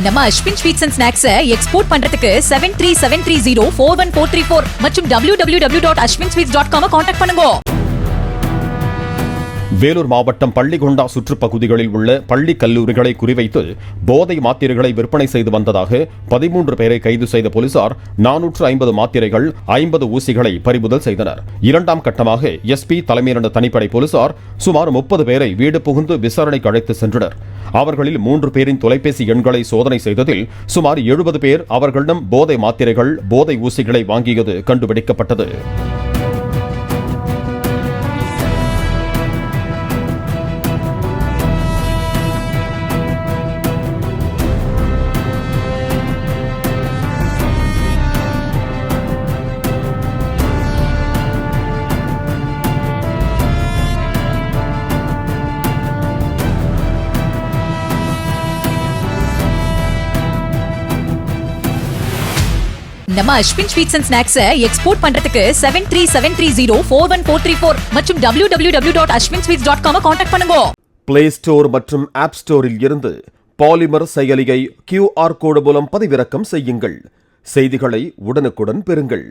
நம்ம Ashwin sweets and snacks export பண்றதுக்கு 7373041434 மற்றும் www.ashwinsweets.com கான்டாக்ட் பண்ணுங்க. வேலூர் மாவட்டம் பள்ளிகொண்டா சுற்றுப்பகுதிகளில் உள்ள பள்ளி கல்லூரிகளை குறிவைத்து போதை மாத்திரைகளை விற்பனை செய்து வந்ததாக 13 பேரை கைது செய்த போலீசார் 450 மாத்திரைகள் 50 ஊசிகளை பறிமுதல் செய்தனர். இரண்டாம் கட்டமாக எஸ்பி தலைமையிலான தனிப்படை போலீசார் சுமார் 30 பேரை வீடு புகுந்து விசாரணைக்கு அழைத்து சென்றனர். அவர்களில் 3 பேரின் தொலைபேசி எண்களை சோதனை செய்ததில் சுமார் 70 பேர் அவர்களிடம் போதை மாத்திரைகள் போதை ஊசிகளை வாங்கியது கண்டுபிடிக்கப்பட்டது. நம்ம Ashwin sweets and snacks export பண்றதுக்கு 7373041434 மற்றும் www.ashwinsweets.com கான்டாக்ட் பண்ணுங்க. பிளே ஸ்டோர் மற்றும் ஆப் ஸ்டோரில் இருந்து பாலிமர் செயலியை QR கோடு மூலம் பதிவிறக்கம் செய்யுங்கள். செய்திகளை உடனுக்குடன் பெறுங்கள்.